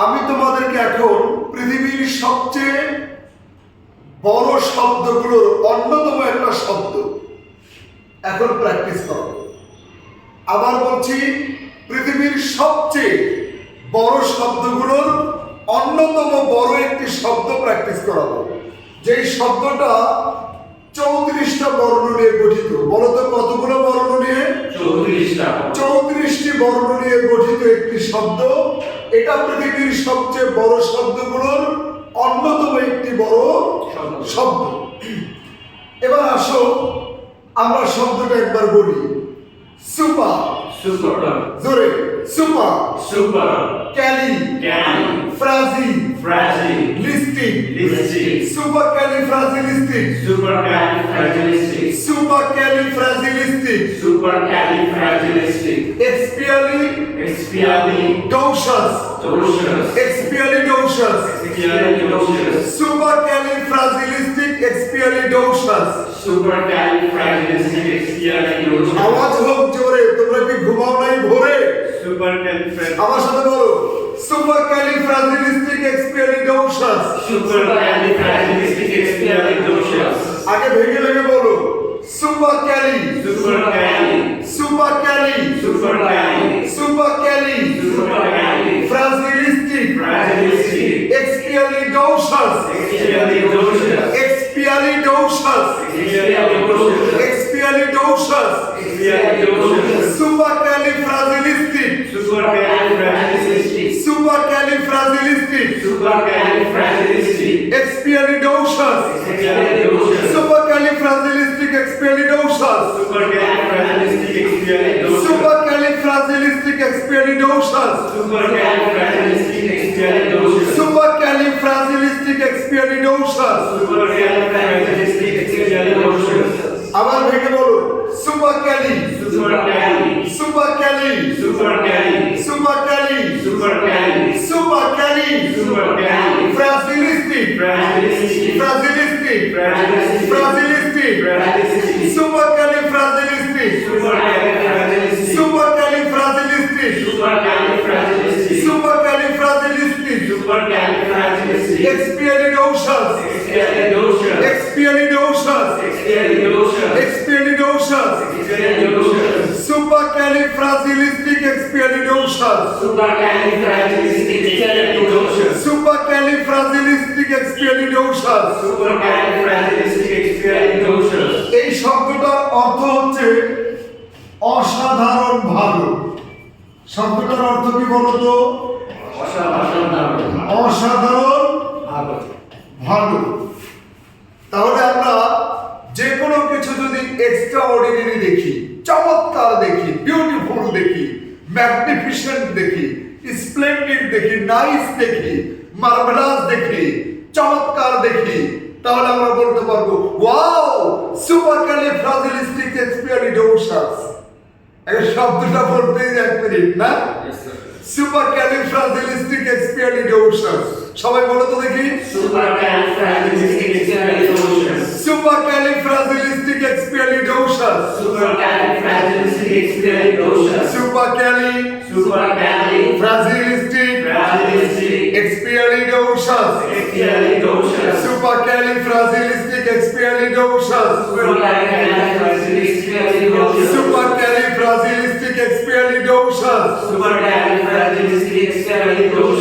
আমি তোমাদেরকে এখন পৃথিবীর সবচেয়ে বড় শব্দগুলোর অন্যতম একটা শব্দ এখন প্র্যাকটিস করো। আবার বলছি, পৃথিবীর সবচেয়ে বড় শব্দগুলোর অন্যতম বড় একটি শব্দ প্র্যাকটিস করাবো, যেই শব্দটা 34টা বর্ণ নিয়ে গঠিত। বলো তো কতগুলো বর্ণ নিয়ে? 34টি বর্ণ নিয়ে গঠিত একটি শব্দ। এটা পৃথিবীর সবচেয়ে বড় শব্দগুলোর অন্যতম একটি বড় শব্দ। এবার আসো আমরা শব্দটা একবার বলি। সুপার, জোরে, supercalifragilistic, supercalifragilistic, expialidocious, supercalifragilistic expialidocious। আওয়াজ হোক জোরে, তোমরা কি ঘুমাও নাই ভোরে? আমার সাথে বলো, supercalifragilistic expialidocious। আগে ভেঙে ভেঙে বলো, supercali, fragilistic, expialidocious, supercalifragilistic, expialidocious, supercalifragilistic expialidocious, supercalifragilistic expialidocious, supercalifragilistic expialidocious। আবার ভেঙে বলো, supercali, fragilistic, এই শব্দটার অর্থ হচ্ছে অসাধারণ ভালো। শব্দটার অর্থ কি বলতো? অসাধারণ ভালো। তাহলে আমরা যে কোনো কিছু যদি এক্সট্রা অর্ডিনারি দেখি, চমৎকার দেখি, বিউটিফুল দেখি, ম্যাগনিফিসেন্ট দেখি, স্প্লেন্ডিড দেখি, নাইস দেখি, মার্ভেলাস দেখি, চমৎকার দেখি, তাহলে আমরা বলতে পারবো ওয়াও, সুপারক্যালিফ্রাজিলিস্টিক এক্সপিয়ালিডোসাস। এই শব্দটা বলতেই 1 মিনিট না? সুপারক্যালিফ্রাজিলিস্টিক এক্সপিয়ালিডোসাস। সবাই বলো তো দেখি, সুপারক্যালিফ্রাজিলিস্টিক এক্সপিয়ালিডোসাস, সুপারক্যালি, fragilistic এক্সপিয়ালিডোসাস, supercalifragilistic expialidocious, supercalifragilistic expialidocious,